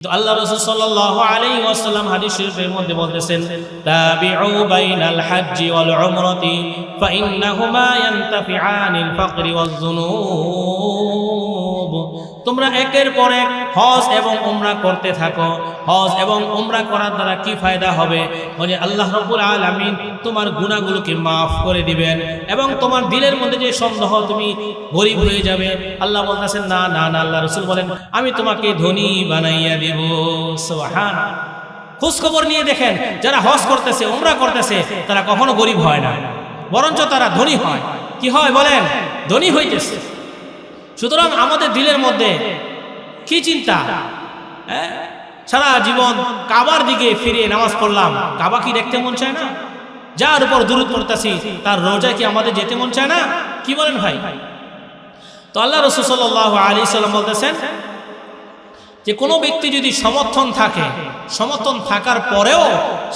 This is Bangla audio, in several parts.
তো আল্লাহ রাসূল সাল্লাল্লাহু আলাইহি ওয়াসাল্লাম হাদিস শরীফের মধ্যে বলতেছেন, তাবিউ বাইনাল হজ্জি ওয়াল উমরাতি ফাইন্নাহুমা ইয়ানতাফিআনিল ফাকরি ওয়াজ যুনুব। তোমরা একের পর এক হজ এবং উমরা করতে থাকো। হজ এবং উমরা করার দ্বারা কি ফায়দা হবে? বলে আল্লাহ রাব্বুল আলামিন তোমার গুনাহগুলোকে মাফ করে দিবেন এবং তোমার দিলের মধ্যে যে সন্দেহ তুমি গরীব হয়ে যাবে। আল্লাহ বলতেছেন না না না, আল্লাহ রাসূল বলেন আমি তোমাকে ধনী বানাইয়া দেব। সুবহানাল্লাহ। খোঁজ খবর নিয়ে দেখেন, যারা হজ করতেছে উমরা করতেছে তারা কখনো গরীব হয় না, বরঞ্চ তারা ধনী হয়। কি হয় বলেন? ধনী হইতেছে। সুতরাং আমাদের দিলের মধ্যে কি চিন্তা? সারা জীবন কাবার দিকে ফিরে নামাজ পড়লাম, কাবা কি দেখতে মন চায় না? যার উপর দুরূদ পড়তাছি তার রোজা কি আমাদের যেতে মন চায় না? কি বলেন ভাই? তো আল্লাহ রাসূল সাল্লাল্লাহু আলাইহি সাল্লাম বলতেছেন যে কোনো ব্যক্তি যদি সমর্থন থাকে, সমর্থন থাকার পরেও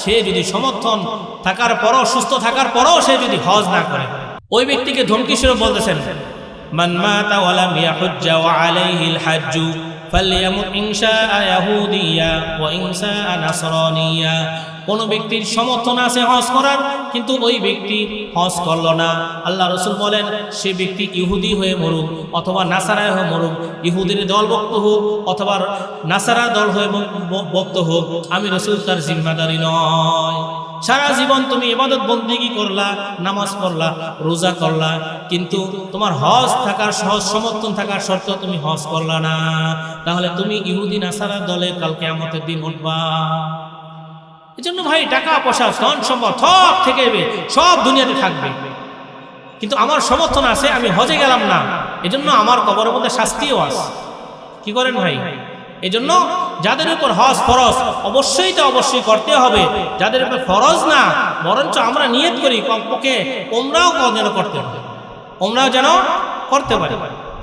সে যদি সমর্থন থাকার পরও সুস্থ থাকার পরেও সে যদি হজ না করে, ওই ব্যক্তিকে ধমকি স্বরূপ বলতেছেন, মান মাতা ওয়া লাম ইয়াহুজ্জা ওয়া আলাইহিল হাজ্জু ফালইয়ামুত ইনশাআ ইয়াহুদিয়া ওয়া ইনশাআ নাসরানিয়া। কোন ব্যক্তির সমর্থন আছে হজ করার, কিন্তু ওই ব্যক্তি হজ করল না, আল্লাহ রাসূল বলেন সে ব্যক্তি ইহুদি হয়ে মরুক অথবা নাসারা হয়ে মরুক, ইহুদির দলভুক্ত হোক অথবা নাসারা দল হয়ে ভক্ত হোক, আমি রাসূল তার জিম্মাদারি নয়। সারা জীবন তুমি ইবাদত বন্দেগী করলা, নামাজ পড়লা, রোজা করলা, কিন্তু তোমার হজ থাকার সহজ সমর্থন থাকার শর্তেও তুমি হজ করলা না, তাহলে তুমি ইহুদি নাসারা দলে কাল কিয়ামতের দিন উঠবা। এজন্য ভাই টাকা পয়সা ধন সম্পদ সব থেকে সব দুনিয়াতে থাকবে, কিন্তু আমার সমর্থন আছে আমি হজে গেলাম না, এজন্য আমার কবরের মধ্যে শাস্তিও আছে। কি করেন ভাই? এজন্য যাদের উপর হজ ফরজ অবশ্যই তো অবশ্যই করতে হবে, যাদের উপর ফরজ না বরঞ্চ আমরা নিয়ত করি কমপক্ষে ওমরাও যেন করতে হবে, ওমরাও যেন করতে পারি।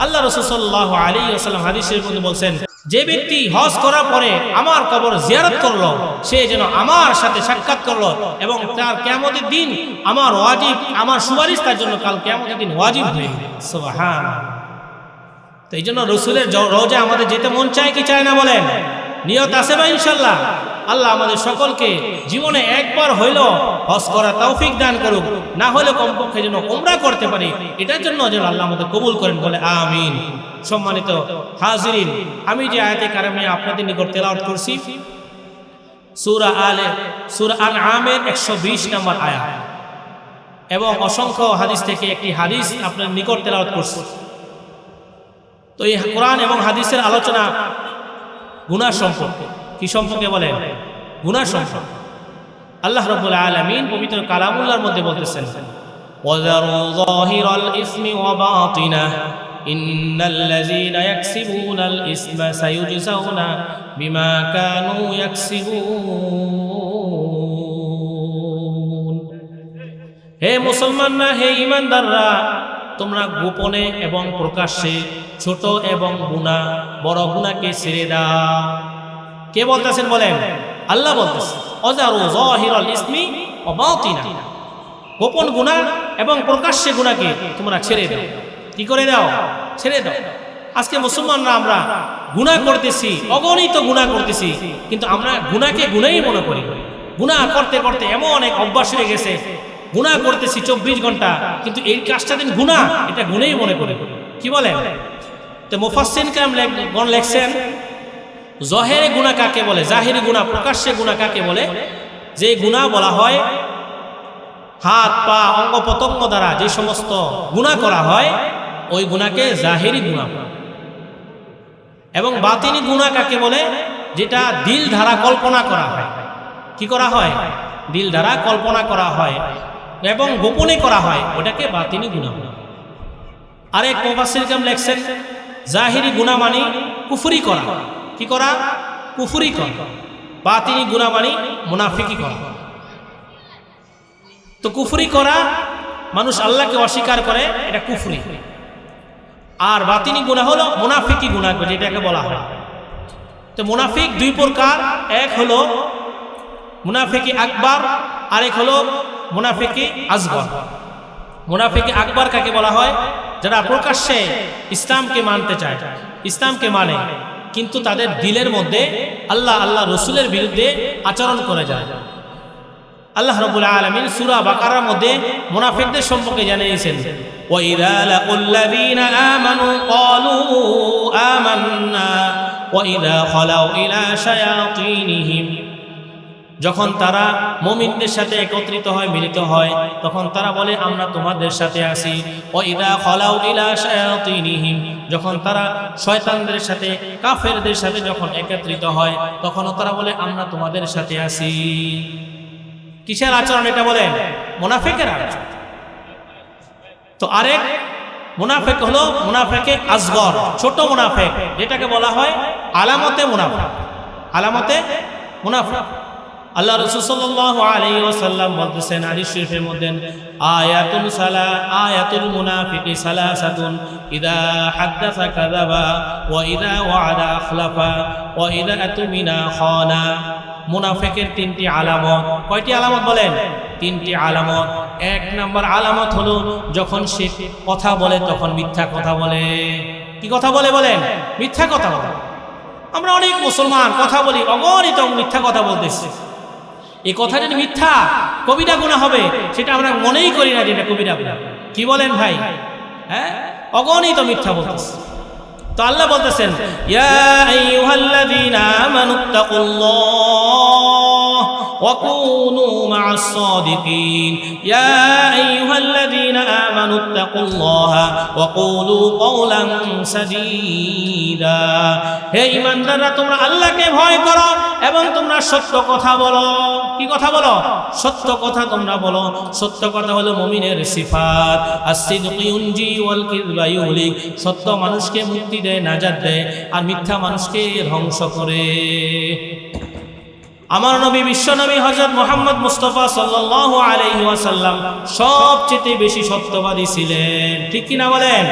আল্লাহ রাসূল সাল্লাল্লাহু আলাইহি ওয়াসাল্লাম হাদিসের মধ্যে বলেন, যে ব্যক্তি হজ করার পরে আমার কবর জিয়ারত করলো সে যেন আমার সাথে সাক্ষাৎ করলো এবং তার কিয়ামতের দিন আমার ওয়াজিব, আমার সুপারিশ তার জন্য কাল কিয়ামতের দিন ওয়াজিব হয়ে যাবে। সুবহানাল্লাহ। তো এই জন্য রসুলের রওজা আমাদের যেতে মন চায় কি চায় না বলেন? নিয়ত আছে না ইনশাল্লাহ? আল্লাহ আমাদের সকলকে জীবনে একবার হইলো হজ করার তৌফিক দান করুক, না হলে কমপক্ষে যেন উমরা করতে পারি, এটার জন্য যেন আল্লাহ আমাদের কবুল করেন, বলে আমিন। সম্মানিত হাজিরিন, আমি যে আয়াতে কারিমা আপনাদের নিকট তেলাওয়াত করছি সূরা আনআমের 120 নম্বর আয়াত, এবং অসংখ্য হাদিস থেকে একটি হাদিস আপনার নিকট তেলাওয়াত করছি। তো এই কোরআন এবং হাদিসের আলোচনা গুনাহ সম্পর্কে। কি সম্পর্কে বলেন? গুনাহ সম্পর্কে। আল্লাহ রাব্বুল আলামিন পবিত্র কালামুল্লাহর মধ্যে বলতেছেন, ওয়াযারু যাহিরাল ইসমি ওয়া বাতিনাহু ইন্নাল্লাযীনা ইয়াকসিবুনাল ইসমা সায়ুজজাউনা বিমা কানু ইয়াকসিবুন। হে মুসলমানরা, হে ঈমানদাররা, তোমরা গোপনে এবং প্রকাশ্যে ছোট এবং গুনাহ বড় গুনাহকে ছেড়ে দাও। কে বলতেছেন বলেন? আল্লাহ বলতেছেন, ওয়াযারু যাহিরাল ইসমি ওয়া বাতিনাহু, গোপন গুনাহ এবং প্রকাশ্যে গুনাহকে তোমরা ছেড়ে দাও। কি করে দাও? ছেড়ে দাও। আজকে মুসলমানরা আমরা গুনাহ করতেছি, অগণিত গুনাহ করতেছি, কিন্তু আমরা গুনাহকে গুনাহই মনে করি। গুনাহ করতে করতে এমন এক অভ্যাস হয়ে গেছে, গুনাহ করতেছি 24 ঘন্টা, কিন্তু এই কাজটা দিন গুনাহ, এটা গুনাহই মনে করি। কি বলেন? তো মুফাসসির কেরাম লেখছেন, জহেরে গুনাহ কাকে বলে, জাহিরি গুনাহ, প্রকাশ্যে গুনাহ কাকে বলে? যে গুনাহ বলা হয় হাত পা অঙ্গ প্রত্যঙ্গ দ্বারা যে সমস্ত গুনাহ করা হয় ওই গুনাহকে জাহিরি গুনাহ। এবং বাতিনি গুনাহ কাকে বলে? যেটা দিল দ্বারা কল্পনা করা হয়। কি করা হয়? দিল দ্বারা কল্পনা করা হয় এবং গোপনে করা হয়, ওটাকে বাতিনি গুনাহ। আরেক মুফাসসির কেরাম লেখছেন, জাহিরি গুনাহ মানে কুফরি করা। কি করা? কুফরি করা। বাতিনি গুনাহ মানে মুনাফিকি করা। তো কুফরি করা, মানুষ আল্লাহকে অস্বীকার করে, এটা কুফরি। আর বাতিনি গুনাহ হলো মুনাফিকি গুনাহ, যেটাকে বলা হয়। তো মুনাফিক দুই প্রকার, এক হলো মুনাফিকি আকবার, আরেক হলো মুনাফিকি আসগর। মুনাফিকি আকবার কাকে বলা হয়? যারা প্রকাশ্যে ইসলামকে মানতে চায়, ইসলামকে মানে, কিন্তু তাদের দিলের মধ্যে আল্লাহ রসুলের বিরুদ্ধে আচরণ করে যায়। আল্লাহ রাব্বুল আলামিন সূরা বাকারার মধ্যে মুনাফিকদের সম্পর্কে জানিয়েছেন, ওয়াইযা লাকুল্লাযীনা আমানু ক্বালু আমান্না ওয়াইযা খালাউ ইলা শায়াতিনিহিম, যখন তারা মুমিনদের সাথে একত্রিত হয়, মিলিত হয়, তখন তারা বলে আমরা তোমাদের সাথে আছি। ওয়াইযা খালাউ ইলা শায়াতিনিহিম, যখন তারা শয়তানদের সাথে, কাফেরদের সাথে যখন একত্রিত হয়, তখনও তারা বলে আমরা তোমাদের সাথে আছি। কিসের আচরণ এটা বলেন? মুনাফিকের আচরণ। তো আরেক মুনাফিক হলো মুনাফিকে আসগর, ছোট মুনাফিক, যেটাকে বলা হয় আলামতে মুনাফিক। আলামতে মুনাফিক আল্লাহ রাসূল সাল্লাল্লাহু আলাইহি ওয়াসাল্লাম বলতেছেন হাদিস শরীফের মধ্যে, আয়াতুল মুনাফিকি সালাসাতুন, ইযা হাদাসা কাযাবা ওয়া ইযা ওয়া'আদা আখলাফা ওয়া ইযা আতুমিনা খানা। মুনাফিকের তিনটি আলামত। কয়টি আলামত বলেন? তিনটি আলামত। এক নাম্বার আলামত হলো যখন সে কথা বলে তখন মিথ্যা কথা বলে। কি কথা বলে বলেন? মিথ্যা কথা বলে। আমরা অনেক মুসলমান কথা বলি, অগণিত মিথ্যা কথা বলতেছি। এই কথা যদি মিথ্যা, কবিরা গুনাহ হবে, সেটা আমরা মনেই করি না যেটা কবিরা গুনাহ। কি বলেন ভাই? হ্যাঁ, অগণিত মিথ্যা বলতেছি। তো আল্লাহ বলতেছেন, ইয়া আইয়ুহাল্লাযীনা আমানুত্তাকুল্লাহ ওয়া কুনু মা'আস সাদিকিন। ইয়া আইয়ুহাল্লাযীনা আমানুত্তাকুল্লাহ ওয়া কুলু কওলান সাদীদা। হে ঈমানদাররা, তোমরা আল্লাহকে ভয় করো এবং তোমরা সত্য কথা বলো। কি কথা বলো? সত্য কথা তোমরা বলো। সত্য কথা হলো মুমিনের সিফাত। as-sidqu yunji wal kidhba yuhlik। সত্য মানুষকে মুক্তি দেয়, নাজাত দেয়, আর মিথ্যা মানুষকে ধ্বংস করে। আমার নবী, বিশ্ব নবী হযরত মুহাম্মদ মুস্তাফা সাল্লাল্লাহু আলাইহি ওয়াসাল্লাম সবচেয়ে বেশি সত্যবাদী ছিলেন। ঠিক কি না বলেন?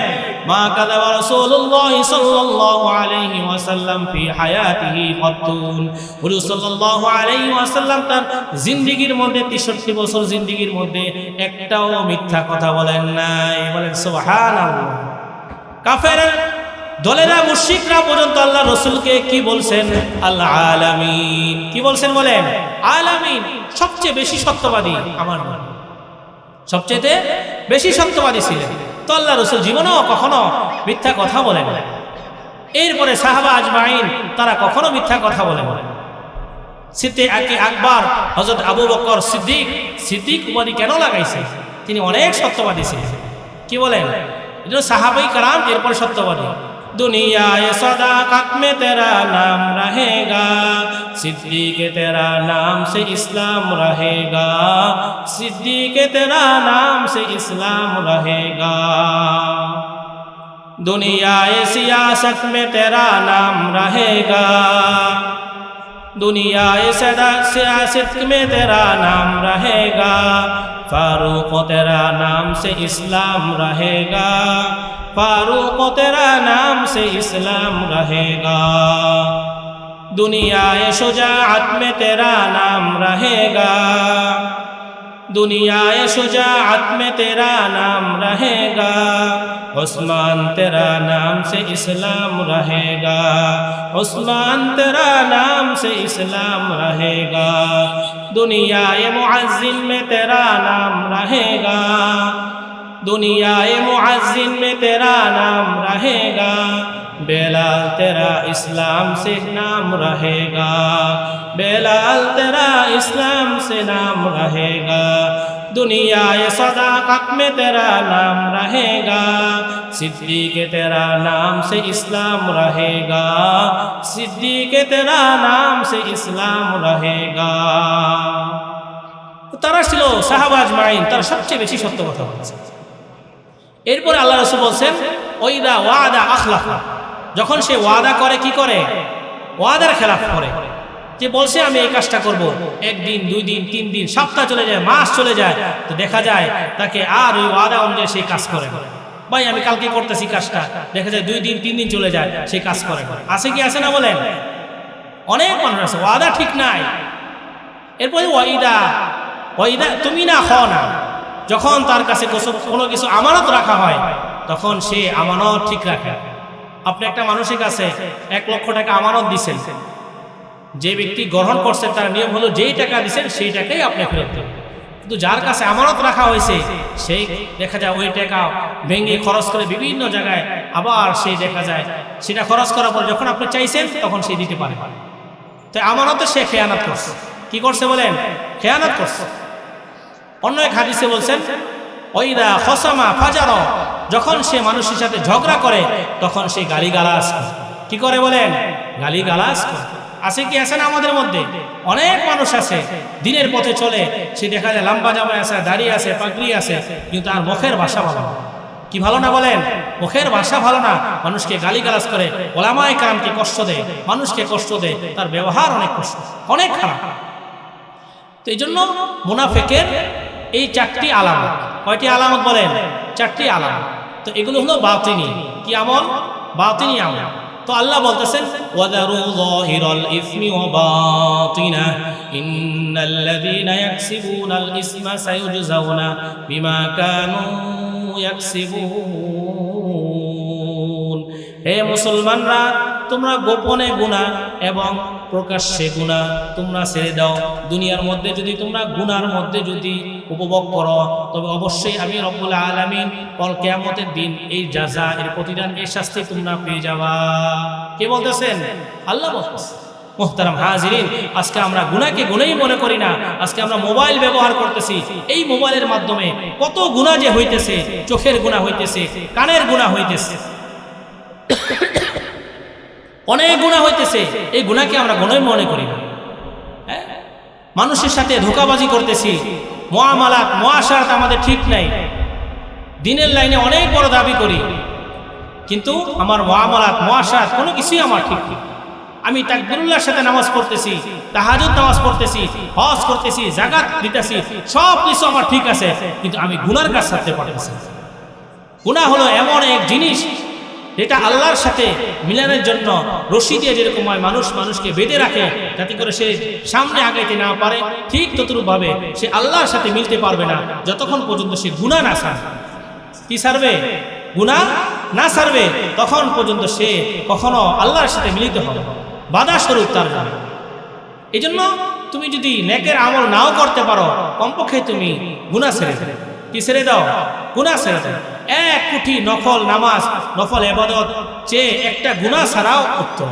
মা কাযাবা রাসূলুল্লাহ সাল্লাল্লাহু আলাইহি ওয়াসাল্লাম ফি হায়াতিহি কত্তুন। হুজুর সাল্লাল্লাহু আলাইহি ওয়াসাল্লাম তার জিন্দেগীর মধ্যে 63 বছর জিন্দেগীর মধ্যে একটাও মিথ্যা কথা বলেন নাই। বলেন সুবহানাল্লাহ। কাফের দলেরা, মুশরিকরা পর্যন্ত আল্লাহ রসুলকে কি বলছেন? আল আলামিন। কি বলছেন বলেন? আলামিন। সবচেয়ে বেশি সত্যবাদী আমার নবী, সবচেয়ে বেশি সত্যবাদী ছিলেন। তো আল্লাহ রসুল জীবনেও কখনো মিথ্যা কথা বলেন না। এরপরে সাহাবা আজমাইন তারা কখনো মিথ্যা কথা বলেন না। সিদ্দিক আকবর হযরত আবু বকর সিদ্দিক উপাধি কেন লাগাইছে? তিনি অনেক সত্যবাদী ছিলেন। কি বলেন? এটা সাহাবাই কারাম, এরপর সত্যবাদী। दुनिया सदाकत में तेरा नाम रहेगा, सिद्दीक तेरा नाम से इस्लाम रहेगा, सिद्दीक तेरा नाम से इस्लाम रहेगा। दुनिया सियासत में तेरा नाम रहेगा, दुनिया सियासत में तेरा नाम रहेगा, फारूक तेरा नाम से इस्लाम रहेगा, फारूक तेरा नाम से इस्लाम रहेगा। दुनिया शुजाअत में तेरा नाम रहेगा, दुनिया शुजाअत में तेरा नाम रहेगा, उस्मान तेरा नाम से इस्लाम रहेगा, उस्मान तेरा नाम से इस्लाम रहेगा। दुनिया मुअज्जिन में तेरा नाम रहेगा, दुनिया मुअज्जिन में तेरा नाम रहेगा, बेलाल तेरा इस्लाम से नाम रहेगा, बेलाल तेरा इस्लाम से नाम रहेगा। दुनिया सदाकत में तेरा नाम रहेगा, सिद्दीक तेरा नाम से इस्लाम रहेगा, सिद्दीक तेरा नाम से इस्लाम रहेगा। তারা ছিল সাহাবা আজমাইন, তারা সবচেয়ে বেশি সত্য কথা বলেছে। এরপরে আল্লাহ রাসূল বলছেন, ওয়াইদা ওয়াদা আখলাফা। যখন সে ওয়াদা করে, কি করে? ওয়াদার খেলাফ করে। যে বলছে আমি এই কাজটা করব, একদিন, 2 দিন, 3 দিন, সপ্তাহ চলে যায়, মাস চলে যায়, তো দেখা যায় তাকে আর ওই ওয়াদা অনুযায়ী সেই কাজ করে। ভাই আমি কালকে করতেছি কাজটা, দেখা যায় 2 দিন 3 দিন চলে যায়, সেই কাজ করে। আছে কি আছে না বলেন? অনেক মানুষ আছে, ওয়াদা ঠিক নাই। এরপরে ওয়াইদা তুমি না খ না, যখন তার কাছে কোনো কিছু আমানত রাখা হয় তখন সে আমানত ঠিক রাখে। আপনি একটা মানুষের কাছে 1 লক্ষ টাকা আমানত দিচ্ছেন, যে ব্যক্তি গ্রহণ করছে তার নিয়ম হলো যেই টাকা দিচ্ছেন সেই টাকাই আপনি ফেরত দেবেন। কিন্তু যার কাছে আমানত রাখা হয়েছে সেই দেখা যায় ওই টাকা ভেঙে খরচ করে বিভিন্ন জায়গায়, আবার সেই দেখা যায় সেটা খরচ করার পর যখন আপনি চাইছেন তখন সে দিতে পারে। তাই আমানতে সে খেয়ানত করছে। কি করছে বলেন? খেয়ানত করছে। অন্য এক হাদিসে বলছেন ওইদা খসামা ফাজার, যখন সে মানুষের সাথে ঝগড়া করে তখন সে গালিগালাজ করে। কি করে বলেন? গালিগালাজ করে। আছে কি আছে না আমাদের মধ্যে? অনেক মানুষ আছে দিনের পথে চলে, সে দেখা যায় লম্বা জামায় আছে, দাড়ি আছে, পাগড়ি আছে, কিন্তু তার মুখের ভাষা ভালো না। কি ভালো না বলেন? মুখের ভাষা ভালো না, মানুষকে গালিগালাজ করে, ওলামায়ে কেরামকে কষ্ট দেয়, মানুষকে কষ্ট দেয়, তার ব্যবহার অনেক কষ্ট, অনেক খারাপ। তো এই জন্য মুনাফিকের এই 4টি আলামত। কয়টি আলামত বলেন? 4টি আলামত। তো এগুলো হলো বাতিনি। কি আমল? বাতিনি আমল। তো আল্লাহ বলতেছেন ওয়াদারু যাহিরাল ইসমি ওয়া বাতিনা ইন্নাল্লাযীনা ইয়াকসিবুনাল ইসমা সায়ুজজাউনা বিমা কানু ইয়াকসিবুন। হে মুসলমানরা, তোমরা গোপনে গুনাহ এবং প্রকাশ্যে গুনাহ তোমরা ছেড়ে দাও। দুনিয়ার মধ্যে যদি তোমরা গুনার মধ্যে যদি উপভোগ করো, তবে অবশ্যই আমি রব্বুল আলামিন কাল কিয়ামতের দিন এই জাযা, এর প্রতিদান, এই শাস্তি তোমরা পেয়ে যাবা। কে বলতেছেন? আল্লাহ বলতেছেন। মুহতারাম হাজিরিন, আজকে আমরা গুনাহকে গুনাহই মনে করি না। আজকে আমরা মোবাইল ব্যবহার করতেছি, এই মোবাইলের মাধ্যমে কত গুনাহ যে হইতেছে, চোখের গুনাহ হইতেছে, কানের গুনাহ হইতেছে, অনেক গুনাহ হইতেছে। এই গুনাহকে আমরা গুনাহই মনে করি না। মানুষের সাথে ধোঁকাবাজি করতেছি, মুআমালাত মুআশারাত আমাদের ঠিক নাই। দিনের লাইনে অনেক বড় দাবি করি, কিন্তু আমার মুআমালাত মুআশারাত কোনো কিছুই আমার ঠিক নেই। আমি তাকবীরুল্লাহর সাথে নামাজ পড়তেছি, তাহাজ্জুদ নামাজ পড়তেছি, হজ করতেছি, যাকাত দিতেছি, সব কিছু আমার ঠিক আছে, কিন্তু আমি গুনার কাজ করতে পারতেছি। গুনাহ হলো এমন এক জিনিস যেটা আল্লাহর সাথে মিলানোর জন্য রশি দিয়ে যেরকম হয় মানুষকে বেঁধে রাখে যাতে করে সে সামনে আগাইতে না পারে, ঠিক ততরূপভাবে সে আল্লাহর সাথে মিলতে পারবে না যতক্ষণ পর্যন্ত সে গুনাহ না ছাড়বে। কি ছাড়বে? গুনাহ না ছাড়বে তখন পর্যন্ত সে কখনো আল্লাহর সাথে মিলিত হবে, বাধা স্বরূপ তার জন্য। এই জন্য তুমি যদি নেকের আমল নাও করতে পারো, কমপক্ষে তুমি গুনাহ ছেড়ে দাও। কি ছেড়ে দাও? গুনাহ ছেড়ে দাও। 1 কোটি নফল নামাজ, নফল ইবাদত চেয়ে একটা গুনাহ ছাড়াও উত্তম।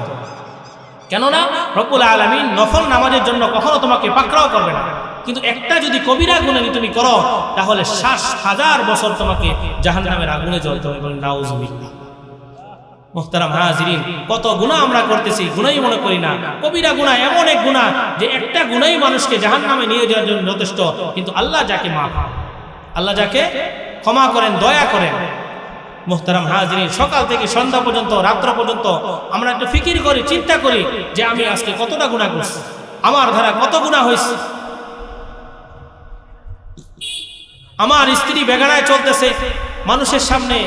কেননা রব্বুল আলামিন নফল নামাজের জন্য কখনো তোমাকে পাকড়াও করবে না, কিন্তু একটা যদি কবিরা গুনাহ তুমি করো তাহলে 60,000 বছর তোমাকে জাহান্নামের আগুনে জ্বলতে হবে। বলেন নাউজুবিল্লাহ। মুহতারাম হাজিরিন, কত গুনাহ আমরা করতেছি, গুনাহই মনে করি না। কবিরা গুনাহ এমন এক গুনাহ যে একটা গুনাহই মানুষকে জাহান্নামে নিয়ে যাওয়ার জন্য যথেষ্ট, কিন্তু আল্লাহ যাকে মাফ, আল্লাহ যাকে ক্ষমা করেন, দয়া করেন। মুহতারাম হাজিরিন, সকাল থেকে সন্ধ্যা পর্যন্ত, রাত্র পর্যন্ত আমরা একটু ফিকির করি, চিন্তা করি যে আমি আজকে কতটা গুনাহ করছি, আমার ধারা কত গুনাহ হয়েছে। আমার স্ত্রী বেগানায় চলতেছে, মানুষের সামনে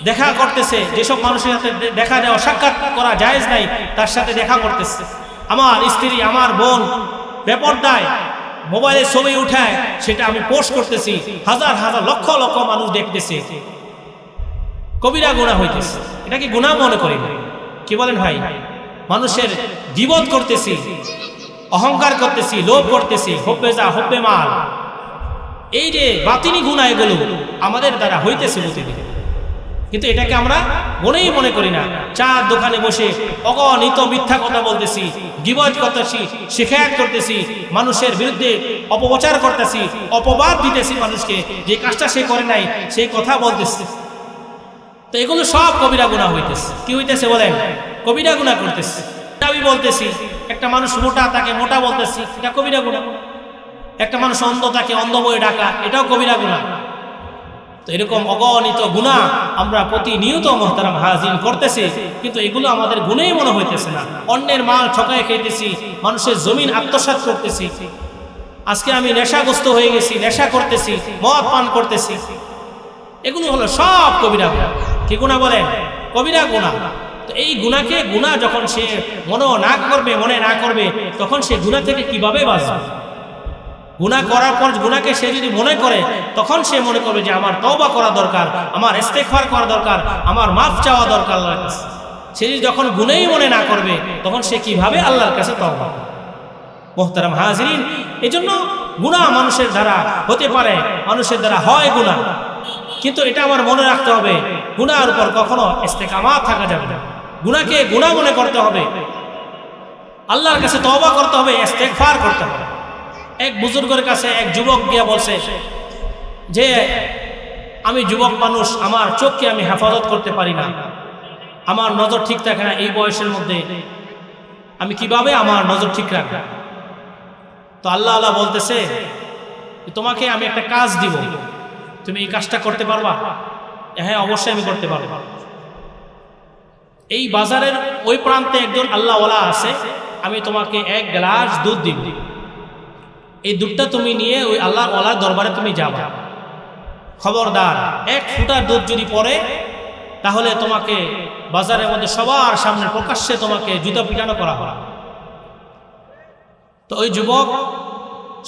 দেখা করতেছে, যেসব মানুষের সাথে দেখা দেওয়া সাক্ষাৎ করা জায়েজ নাই তার সাথে দেখা করতেছে। আমার স্ত্রী, আমার বোন বেপরদায় মোবাইলে ছবি উঠায়, সেটা আমি পোস্ট করতেছি, হাজার হাজার লক্ষ লক্ষ মানুষ দেখতেছে। কবিরা গুনাহ হইতেছে, এটা কি গুনাহ মনে করি না? কি বলেন ভাই? মানুষের গীবত করতেছি, অহংকার করতেছি, লোভ করতেছি, হুব্বে মাল, এই যে বাতিনি গুনাহ এগুলো আমাদের দ্বারা হইতেছে প্রতিদিন, কিন্তু এটাকে আমরা মনেই মনে করি না। চার দোকানে বসে অগণিত মিথ্যা কথা বলতেছি, গীবত করতেছি, শিকায়াত করতেছি, মানুষের বিরুদ্ধে অপপ্রচার করতেছি, অপবাদ দিতেছি মানুষকে, যে কাজটা সে করে নাই সেই কথা বলতেছি। তো এগুলো সব কবিরা গুনাহ হইতেছে। কি হইতেছে বলেন? কবিরা গুনাহ করতেছি। আমি বলতেছি একটা মানুষ মোটা, তাকে মোটা বলতেছি, এটা কবিরা গুনাহ। একটা মানুষ অন্ধ, তাকে অন্ধ বলে ডাকা, এটাও কবিরা গুনাহ। তো এরকম অগণিত গুনাহ আমরা প্রতিনিয়ত মুহতারাম হাজির করতেছি, কিন্তু এগুলো আমাদের গুনাহই মনে হইতেছে না। অন্যের মাল ঠকায় খেতেছি, মানুষের জমিন আত্মসাৎ করতেছি। আজকে আমি নেশাগ্রস্ত হয়ে গেছি, নেশা করতেছি, মদ পান করতেছি, এগুলো হলো সব কবিরা গুনাহ। কি গুনাহ বলেন? কবিরা গুনাহ। তো এই গুনাহকে, গুনাহ যখন সে মনে না করবে তখন সে গুনাহ থেকে কিভাবে বাঁচবে? গুনাহ করার পর গুনাহকে সে যদি মনে করে, তখন সে মনে করবে যে আমার তওবা করা দরকার, আমার ইস্তেগফার করা দরকার, আমার মাফ চাওয়া দরকার আল্লাহর কাছে। সে যখন গুনাহই মনে না করবে তখন সে কিভাবে আল্লাহর কাছে তওবা করবে? মুহতারাম হাজিরিন, এজন্য গুনাহ মানুষের দ্বারা হতে পারে, মানুষের দ্বারা হয় গুনাহ, কিন্তু এটা আমার মনে রাখতে হবে, গুনাহের উপর কখনো ইস্তেকামাত থাকা যাবে না। গুনাহকে গুনাহ মনে করতে হবে, আল্লাহর কাছে তওবা করতে হবে, ইস্তেগফার করতে হবে। এক বুজুর্গের কাছে এক যুবক গিয়া বলছে যে আমি যুবক মানুষ, আমার চোখকে আমি হেফাজত করতে পারি না, আমার নজর ঠিক থাকে না, এই বয়সের মধ্যে আমি কিভাবে আমার নজর ঠিক রাখবো? তো আল্লাহ বলতেছে তোমাকে আমি একটা কাজ দিব, তুমি এই কাজটা করতে পারবা? হ্যাঁ, অবশ্যই আমি করতে পারবো। এই বাজারের ওই প্রান্তে একজন আল্লাহওয়ালা আছে, আমি তোমাকে এক গ্লাস দুধ দিব, এই দুধটা তুমি নিয়ে ওই আল্লাহওয়ালার দরবারে তুমি যাবা। খবরদার, এক ফুটার দুধ যদি পড়ে তাহলে তোমাকে বাজারের মধ্যে সবার সামনে প্রকাশ্যে তোমাকে জুতা পিটানো করা হয়। তো ওই যুবক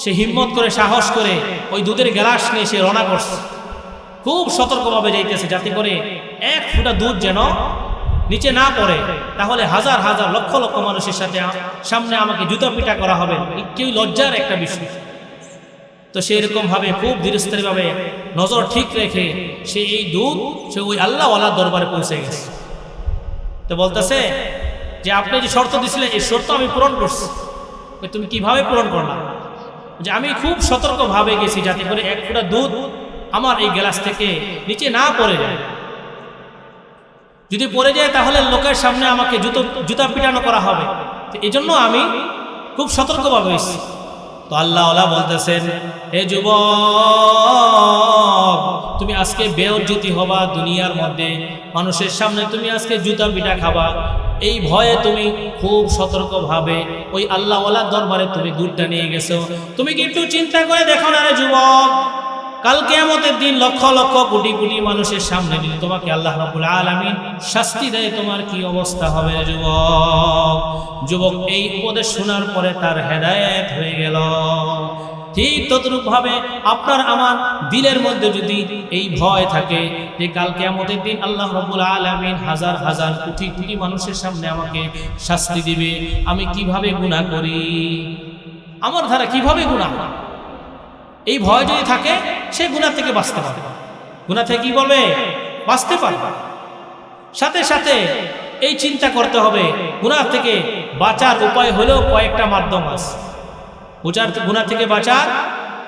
সে হিম্মত করে, সাহস করে ওই দুধের গ্লাস নিয়ে সে রওনা করছে, খুব সতর্কভাবে যাইতেছে যাতে করে এক ফুটা দুধ যেন নিচে না পড়ে, তাহলে হাজার হাজার লক্ষ লক্ষ মানুষের সামনে আমাকে জুতা পিটা করা হবে, কেউ লজ্জার একটা বিষয়। তো সেরকম ভাবে খুব ধীরস্থিরভাবে নজর ঠিক রেখে সে এই দুধ সে ওই আল্লাহওয়ালার দরবারে পৌঁছে গেছে। তো বলতেছে যে আপনি যে শর্ত দিছিলেন এই শর্ত আমি পূরণ করছি। তুমি কিভাবে পূরণ করলাম? যে আমি খুব সতর্কভাবে গেছি যাতে করে এক ফুটা দুধ আমার এই গ্লাস থেকে নিচে না পড়ে যায়, যদি পড়ে যায় তাহলে লোকের সামনে আমাকে জুতা পিটানো করা হবে, তো এই জন্য আমি খুব সতর্কভাবে এসেছি। তো আল্লাহওয়ালা বলতেছেন, হে যুবক, তুমি আজকে বেইজ্জতি হবা দুনিয়ার মধ্যে, মানুষের সামনে তুমি আজকে জুতা পিটা খাবা, এই ভয়ে তুমি খুব সতর্কভাবে ওই আল্লাহওয়ালার দরবারে তুমি দুধটা নিয়ে গেছো। তুমি কি একটু চিন্তা করে দেখো না রে যুবক, কাল কিয়ামতের দিন লক্ষ লক্ষ কোটি কোটি মানুষের সামনে যদি তোমাকে আল্লাহ রাব্বুল আলামিন শাস্তি দেয়, তোমার কি অবস্থা হবে যুবক? যুবক এই উপদেশ শোনার পরে তার হেদায়েত হয়ে গেল। ঠিক ততরূপভাবে আপনার আমার দিলের মধ্যে যদি এই ভয় থাকে যে কাল কিয়ামতের দিন আল্লাহ রাব্বুল আলামিন হাজার হাজার কোটি কোটি মানুষের সামনে আমাকে শাস্তি দিবে, আমি কিভাবে গুনাহ করি, আমার দ্বারা কিভাবে গুনাহ, এই ভয় যদি থাকে সে গুনাহ থেকে বাঁচতে পারবে। গুনাহ থেকে কি বলবে? বাঁচতে পারবে। সাথে সাথে এই চিন্তা করতে হবে গুনাহ থেকে বাঁচার উপায় হলেও কয়েকটা মাধ্যম আছে। গুনাহ থেকে বাঁচার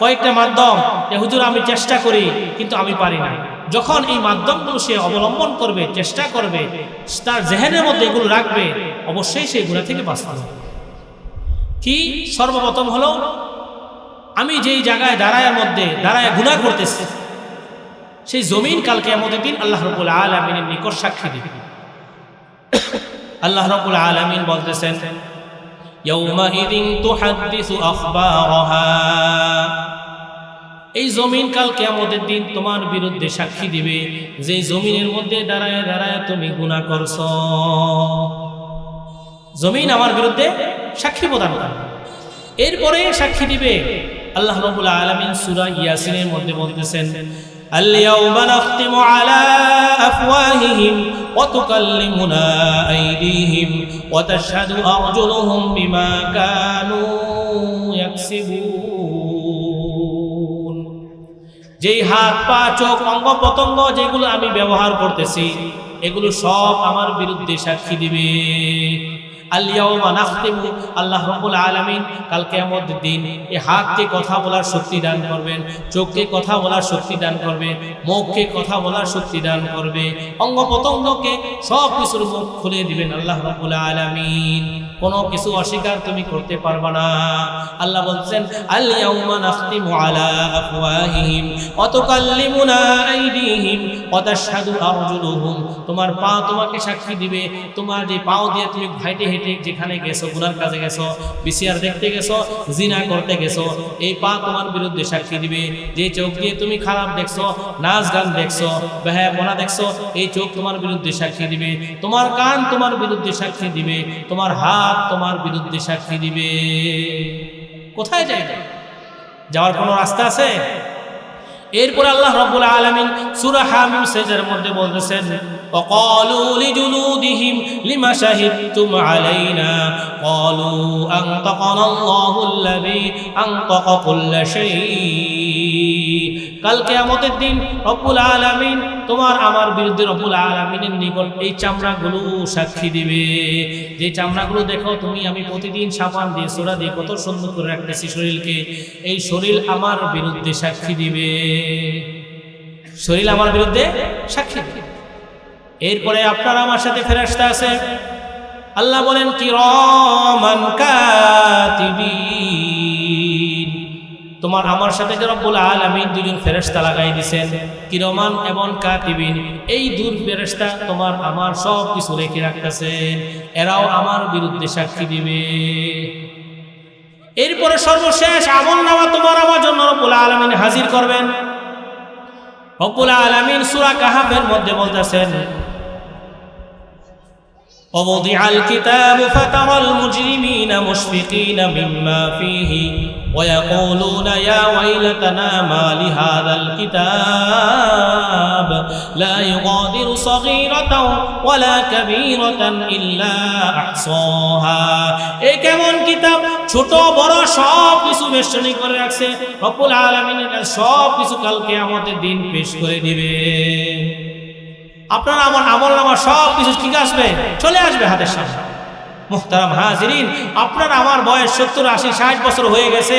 কয়েকটা মাধ্যম, যে হুজুর আমি চেষ্টা করি কিন্তু আমি পারি না। যখন এই মাধ্যমগুলো সে অবলম্বন করবে, চেষ্টা করবে, তার জেহেনের মধ্যে এগুলো রাখবে, অবশ্যই সেই গুনাহ থেকে বাঁচতে হবে। কি? সর্বপ্রথম হলো আমি যেই জায়গায় দাঁড়ায় গুনাহ করতেছি সেই জমিন কাল কিয়ামতের দিন আল্লাহ রাব্বুল আলামিনের নিকট সাক্ষী দিবে। আল্লাহ রাব্বুল আলামিন বলতেছেন, ইয়াউমাইযিন তুহাদ্দিসু আখবারাহা, এই জমিন কাল কিয়ামতের দিন তোমার বিরুদ্ধে সাক্ষী দিবে, যেই জমিনের মধ্যে দাঁড়ায় দাঁড়ায় তুমি গুনাহ করছো। জমিন আমার বিরুদ্ধে সাক্ষী প্রদান করবে। এরপরে সাক্ষী দিবে আল্লাহ রাব্বুল আলামিন সূরা ইয়াসিনের মধ্যে বলতেছেন, আল-ইয়াওমা নাখতিমু আলা আফওয়াহিহিম ওয়া তুকাল্লিমুনা আইদিহিম ওয়া তাশহাদু আরজুলুহুম বিমা কানু ইয়াকসিবুন। যেই হাত পা চোখ অঙ্গ প্রত্যঙ্গ যেগুলো আমি ব্যবহার করতেছি এগুলো সব আমার বিরুদ্ধে সাক্ষী দিবে। আল-ইয়াওমা নাখতিমু, আল্লাহ রাব্বুল আলামিন কাল কিয়ামতের দিন এই হাতকে কথা বলার শক্তি দান করবেন, চোখকে কথা বলার শক্তি দান করবে, মুখকে কথা বলার শক্তি দান করবে, অঙ্গ প্রত্যঙ্গকে সব কিছুর মুখ খুলে দিবেন আল্লাহ রাব্বুল আলামিন। কোনো কিছু অস্বীকার তুমি করতে পারবে না। আল্লাহ বলছেন, আল-ইয়াওমা নাখতিমু আলা আফওয়াহিহিম ওয়া তুকাল্লিমুনা আইদিহিম ওয়া তাশহাদু আরজুলুহুম। তোমার পা তোমাকে সাক্ষী দিবে, তোমার যে পাও দিয়ে তুমি হাঁটে হেঁটে যেখানে গেছো, গুনার কাজে গেছো, বিসিআর দেখতে গেছো, জিনা করতে গেছো, এই পা তোমার বিরুদ্ধে সাক্ষী দিবে। যে চোখ দিয়ে তুমি খারাপ দেখছো, নাচ গান দেখছো, বেহায়াপনা দেখছো, এই চোখ তোমার বিরুদ্ধে সাক্ষী দিবে। তোমার কান তোমার বিরুদ্ধে সাক্ষী দিবে, তোমার হাত তোমার বিরুদ্ধে সাক্ষী দিবে। কোথায় যাইবে? যাওয়ার কোনো রাস্তা আছে? এরপর আল্লাহ রাব্বুল আলামিন সূরা হামিম সেজদার মধ্যে বলতেছেন ওয়াকালু লিজুলুদিহিম লিমা শাহিদতুম আলাইনা ক্বালু আনতাকানা আল্লাহুল্লাযী আনতাকা কুল্লা শাই। কাল কিয়ামতের দিন রব্বুল আলামিন তোমার আমার বিরুদ্ধে রব্বুল আলামিনের নিকট এই চামড়াগুলো সাক্ষী দিবে, যে চামড়াগুলো দেখো তুমি আমি প্রতিদিন সাবান দিয়ে সোরা দিয়ে কত সুন্দর করে রাখতেছি শরীরকে, এই শরীর আমার বিরুদ্ধে সাক্ষী দিবে, শরীর আমার বিরুদ্ধে সাক্ষী দিবে। এরপরে আপনার আমার সাথে ফেরেশতা আছে, আল্লাহ বলেন কিরামান কাতিবিন, তোমার আমার সাথে যে রব্বুল আলামিন দুজন ফেরেশতা লাগাই দিয়েছেন কিরামান এবং কাতিবিন, এই দুই ফেরেশতা তোমার আমার সব কিছু রেখে রাখতেছেন, এরাও আমার বিরুদ্ধে সাক্ষী দিবে। এরপরে সর্বশেষ আমলনামা তোমার আমার জন্য রব্বুল আলামিন হাজির করবেন। রব্বুল আলামিন সূরা কাহফের মধ্যে বলতেছেন ووضع الكتاب فترى المجرمين مشفقين مما فيه ويقولون يا ويلتنا ما لهذا الكتاب لا يغادر صغيرة ولا كبيرة إلا أحصاها। এই কেমন কিতাব, ছোট বড় সব কিছু বেষ্টনী করে রাখছে, রব্বুল আলামিনের কাছে সব কিছু কাল কিয়ামতের দিন পেশ করে দিবে। আপনার আমার আমলনামা সব কিছু ঠিক আসবে, চলে আসবে হাতের সামনে। মুহতারাম হাজিরিন, আপনার আমার বয়স 70, 80, 60 বছর হয়ে গেছে,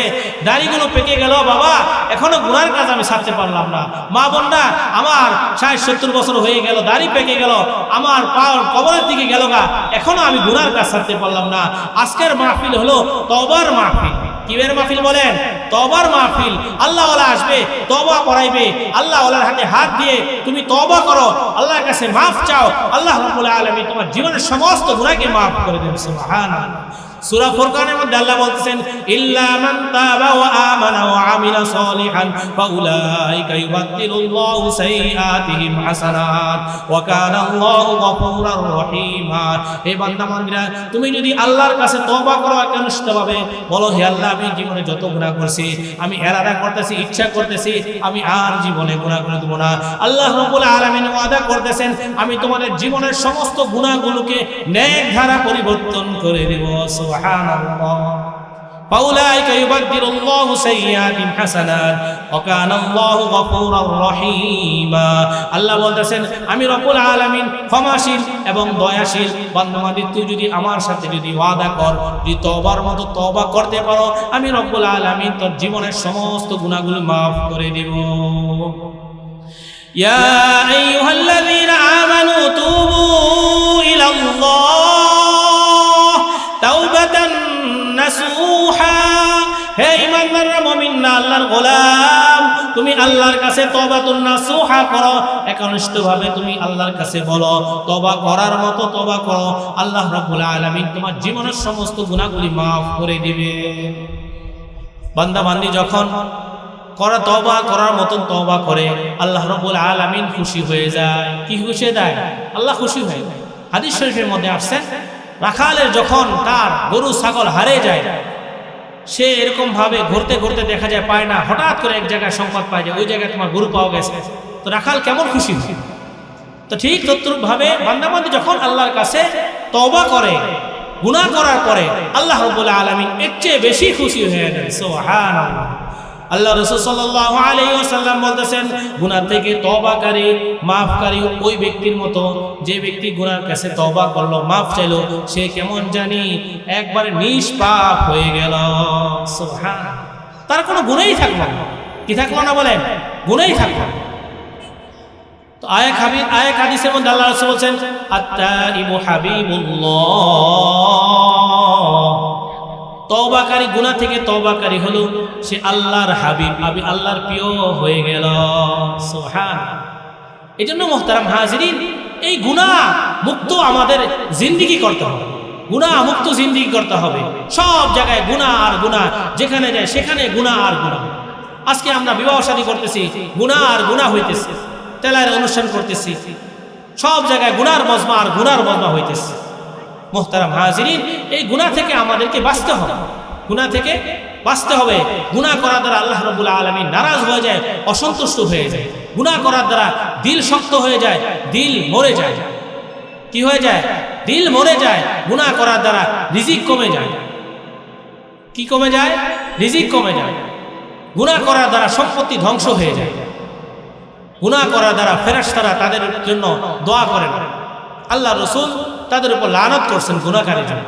দাড়িগুলো পেকে গেল, বাবা এখনো গুনার কাজ আমি ছাড়তে পারলাম না। মা বোনরা, আমার 60, 70 বছর হয়ে গেল, দাড়ি পেকে গেল, আমার পা কবরের দিকে গেল গা, এখনো আমি গুনার কাজ ছাড়তে পারলাম না। আজকের মাহফিল হলো তওবার মাহফিল। কিবের মাহফিল বলেন? তওবার মাহফিল। আল্লাহ ওয়ালা আসবে, তওবা করাইবে, আল্লাহ ওয়ালার হাতে হাত দিয়ে তুমি তওবা করো, আল্লাহর কাছে মাফ চাও, আল্লাহ রাব্বুল আলামিন তোমার জীবনের সমস্ত গুনাহকে মাফ করে দেবেন। সুবহানাল্লাহ। সূরা ফুরকানের মধ্যে আল্লাহ বলতেছেন ইল্লা মান তাবা ওয়া আমানা ওয়া আমিলা সলিহান ফাউলাইকা ইউবাদদিলুল্লাহু সাইয়্যাতিহিম হাসানাত ওয়া কানা আল্লাহু গফুরার রহিমা। হে বান্দা বান্দীরা, তুমি যদি আল্লাহর কাছে তওবা করো একনিষ্ঠভাবে, বলো হে আল্লাহ আমি জীবনে যত গুনাহ করছি, আমি এরাদা করতেছি, ইচ্ছা করতেছি, আমি আর জীবনে গুনাহ করে দেব না। আল্লাহ রাব্বুল আলামিন ওয়াদা করতেছেন আমি তোমাদের জীবনের সমস্ত গুনাহগুলোকে নেক ধারা পরিবর্তন করে দেব। সুবহানাল্লাহ। ফাউলাইকা ইউবাদদিলুল্লাহু সাইয়্যাতিহিম হাসানাত ওয়া কানা আল্লাহু গফুরার রহিমা। আল্লাহ বলতেছেন আমি রব্বুল আলামিন ক্ষমাশীল এবং দয়াশীল। বান্দা-বান্দী তুই যদি আমার সাথে যদি ওয়াদা কর, যদি তওবার মতো তওবা করতে পারো, আমি রব্বুল আলামিন তোর জীবনের সমস্ত গুনাহগুলো maaf করে দেব। ইয়া আইয়ুহাল্লাযীনা আমানু তুবু ইলাল্লাহ তাওবাতান নাসুহা। হে ঈমানদাররা, মুমিনরা, আল্লাহর গোলাম, তুমি আল্লাহর কাছে তওবাতুন নাসুহা করো, একনিষ্ঠভাবে তুমি আল্লাহর কাছে বলো, তওবা করার মতো তওবা করো, আল্লাহ রাব্বুল আলামিন তোমার জীবনের সমস্ত গুনাহগুলি maaf করে দিবে। বান্দা বান্দি যখন তওবা করার মতন তওবা করে, আল্লাহ রাব্বুল আলামিন খুশি হয়ে যায়। কি খুশি হয়ে যায়? আল্লাহ খুশি হয়ে যায়। হাদিস শরীফের মধ্যে আসছে রাখালের যখন তার গরু ছাগল হারিয়ে যায়, সে এরকম ভাবে ঘুরতে ঘুরতে দেখা যায় পায় না, হঠাৎ করে এক জায়গায় সংবাদ পায় যে ওই জায়গায় তোমার গরু পাওয়া গেছে, তো রাখাল কেমন খুশি হয়। তো ঠিক তদ্রূপ ভাবে বান্দাবান্দি যখন আল্লাহর কাছে তওবা করে, গুনাহ করার পরে, আল্লাহ রাব্বুল আলামিন এর চেয়ে বেশি খুশি হয়ে যায়। সুবহানাল্লাহ। আল্লাহ রাসূল সাল্লাল্লাহু আলাইহি ওয়াসাল্লাম বলতেছেন গুনাহ থেকে তওবাকারী, মাফকারী ওই ব্যক্তির মতো, যে ব্যক্তি গুনার কাছে তওবা করলো, মাফ চাইলো, সে কেমন জানি একবারে নিষ্পাপ হয়ে গেল। সুবহানাল্লাহ। তার কোনো গুনাহই থাকলো না। কি থাকলো না বলেন? গুনাহই থাকলো না। তো আয়াত হাদিসের মধ্যে আল্লাহ রাসূল বলেন আত-তাইবু হাবিবুল্লাহ। তওবাকারী, গুনাহ থেকে তওবাকারী হলো সে আল্লাহর হাবিব, আল্লাহর প্রিয় হয়ে গেল। সুবহানাল্লাহ। এজন্য মুহতারাম হাজিরিন, এই গুনাহ মুক্ত আমাদের জিন্দেগি করতে হবে, গুনাহ মুক্ত জিন্দেগি করতে হবে। সব জায়গায় গুনাহ আর গুনাহ, যেখানে যায় সেখানে গুনাহ আর গুনাহ। আজকে আমরা বিবাহ শাদী করতেছি, গুনাহ আর গুনাহ হইতেছে, তেলার অনুষ্ঠান করতেছি, সব জায়গায় গুনার মজমা আর গুনার মজমা হইতেছে। মুহতারাম হাজিরিন, এই গুনাহ থেকে আমাদেরকে বাঁচতে হবে, গুনাহ থেকে বাঁচতে হবে। গুনাহ করার দ্বারা আল্লাহ রাব্বুল আলামিন নারাজ হয়ে যায়, অসন্তুষ্ট হয়ে যায়। গুনাহ করার দ্বারা দিল শক্ত হয়ে যায়, দিল মরে যায়। কি হয়ে যায়? দিল মরে যায়। গুনাহ করার দ্বারা রিজিক কমে যায়। কি কমে যায়? রিজিক কমে যায়। গুনাহ করার দ্বারা সম্পত্তি ধ্বংস হয়ে যায়। গুনাহ করার দ্বারা ফেরেশতারা তাদের জন্য দোয়া করেন। আল্লাহ রাসূল তাদের উপর লানত করছেন গুনাহকারীর জন্য।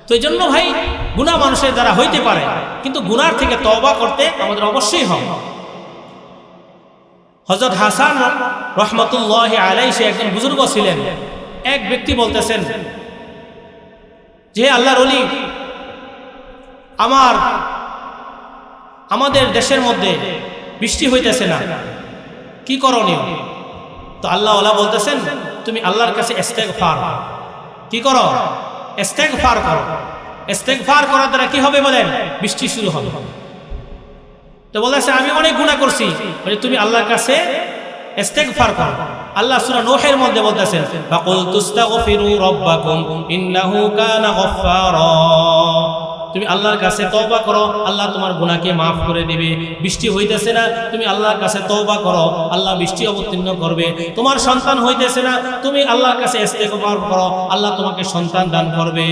তো এই জন্য ভাই, গুনাহ মানুষের দ্বারা হইতে পারে, কিন্তু গুনার থেকে তওবা করতে আমাদের অবশ্যই হবে। হযরত হাসান রহমতুল্লাহি আলাইহি সে একজন বুজুর্গ ছিলেন। এক ব্যক্তি বলতেছেন যে আল্লাহর ওলি, আমাদের দেশের মধ্যে বৃষ্টি হইতেছে না, কি করণীয়? তো আল্লাহওয়ালা বলতেছেন, তুমি আল্লাহর কাছে ইস্তেগফার কি করো? ইস্তেগফার করো। ইস্তেগফার করার দ্বারা কি হবে বলেন? বৃষ্টি শুরু হবে। তো বলতেছে আমি অনেক গুনাহ করছি, বলে তুমি আল্লাহর কাছে ইস্তেগফার করো। আল্লাহ সূরা নূহের মধ্যে বলতেছেন, ফাকুল তুস্তাগফিরু রাব্বাকুম ইন্নাহু কানা গফফারা। তুমি আল্লাহর কাছে তওবা করো, আল্লাহ তোমার গুনাহকে মাফ করে দিবে। বৃষ্টি হইতেছে না, তুমি আল্লাহর কাছে তওবা করো, আল্লাহ বৃষ্টি অবতীর্ণ করবে। তোমার সন্তান হইতেছে না, তুমি আল্লাহর কাছে ইস্তেগফার করো, আল্লাহ তোমাকে সন্তান দান করবে।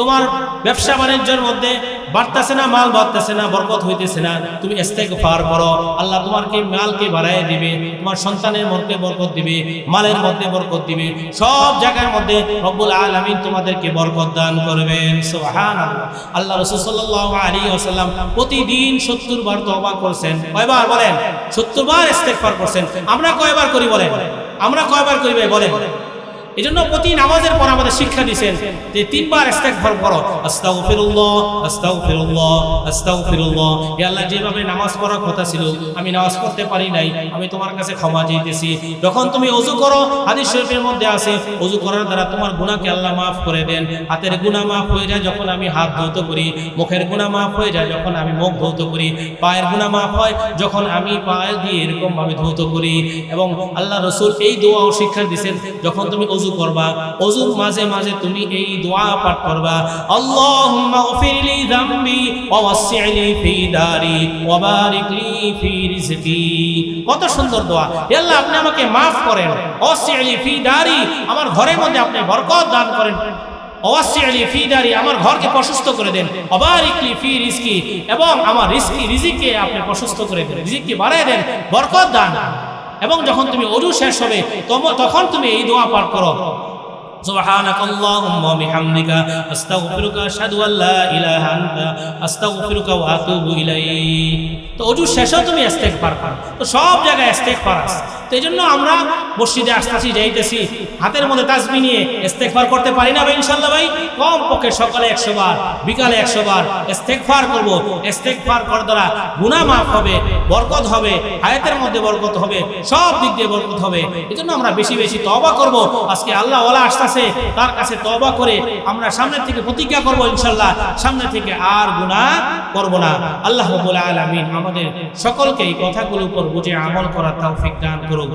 তোমার ব্যবসা বাণিজ্যের মধ্যে বাড়তেছে না, মাল বাড়তেছে না, বরকত হইতেছে না, তুমি ইস্তেগফার করো, আল্লাহ তোমাকে মালকে বাড়ায় দিবে, তোমার সন্তানের মধ্যে বরকত দিবে, মালের মধ্যে বরকত দিবে, সব জায়গার মধ্যে রব্বুল আলামিন তোমাদেরকে বরকত দান করবেন। সুবহানাল্লাহ। আল্লাহ রাসূল সাল্লাল্লাহু আলাইহি ওয়াসাল্লাম প্রতিদিন 70 বার তওবা করছেন। কয়বার বলেন? 70 বার ইস্তেগফার করছেন। আমরা কয়বার করি বলেন? আমরা কয়বার করি ভাই বলেন? এজন্য প্রতি নামাজের পর আমাদের শিক্ষা দিয়েছেন যে 3 বার ইস্তেগফার করো। আস্তাগফিরুল্লাহ, আস্তাগফিরুল্লাহ, আস্তাগফিরুল্লাহ। ইয়া আল্লাহ, যেভাবে নামাজ পড়ার কথা ছিল আমি নামাজ পড়তে পারি নাই, আমি তোমার কাছে ক্ষমা চাইতেছি। যখন তুমি ওযু করো, হাদিস শরীফের মধ্যে আছে ওযু করার দ্বারা তোমার গুনাহকে আল্লাহ মাফ করে দেন। হাতের গুনাহ মাফ হয়ে যায় যখন আমি হাত ধৌত করি, মুখের গুনাহ মাফ হয়ে যায় যখন আমি মুখ ধৌত করি, পায়ের গুনাহ মাফ হয় যখন আমি পায়ে দিয়ে এরকম ভাবে ধৌত করি। এবং আল্লাহ রাসূল এই দোয়াও শিক্ষা দিয়েছেন, যখন তুমি ওযু করবা, ওযুর মাঝে মাঝে তুমি এই দোয়া পাঠ করবা, আল্লাহুম্মা গফিরলি যামবি ওয়া ওয়াসসি'লি ফি দারি ওয়া বারিক লি ফি রিজকি। কত সুন্দর দোয়া! হে আল্লাহ, আপনি আমাকে maaf করেন, ওয়াসসি'লি ফি দারি, আমার ঘরের মধ্যে আপনি বরকত দান করেন, ওয়াসসি'লি ফি দারি, আমার ঘরকে প্রশস্ত করে দেন, ওয়া বারিক লি ফি রিজকি, এবং আমার রিজিককে আপনি প্রশস্ত করে দেন, রিজিককে বাড়ায় দেন, বরকত দান। এবং যখন তুমি ওযু শেষ হবে তখন তুমি এই দোয়া পাঠ করো, সুবহানাকাল্লাহুম্মা ওয়া বিহামদিকা আস্তাগফিরুকা আশহাদু আল্লা ইলাহা আনতা আস্তাগফিরুকা ওয়া আতুবু ইলাইক। তো ওযু শেষেও তুমি ইস্তেগফার করো। তো সব জায়গায় ইস্তেগফার আছে। তো এইজন্য আমরা মসজিদে আসতেছি, যাইতেছি, হাতের মধ্যে তাসবিহ নিয়ে ইস্তেগফার করতে পারি না ভাই? ইনশাআল্লাহ ভাই, কম পক্ষে সকালে 100 বার, বিকালে 100 বার ইস্তেগফার করব। ইস্তেগফার করার দ্বারা গুনাহ মাফ হবে, বরকত হবে, হায়াতের মধ্যে বরকত হবে, সব দিক দিয়ে বরকত হবে। এজন্য আমরা বেশি বেশি তওবা করব। আজকে আল্লাহ ওয়ালা আসছে, তার কাছে তওবা করে আমরা সামনে থেকে প্রতিজ্ঞা করব ইনশাআল্লাহ, সামনে থেকে আর গুনাহ করব না। আল্লাহ রাব্বুল আলামিন আমাদের সকলকে এই কথাগুলোর উপর বুঝে আমল করার তৌফিক দান করুন।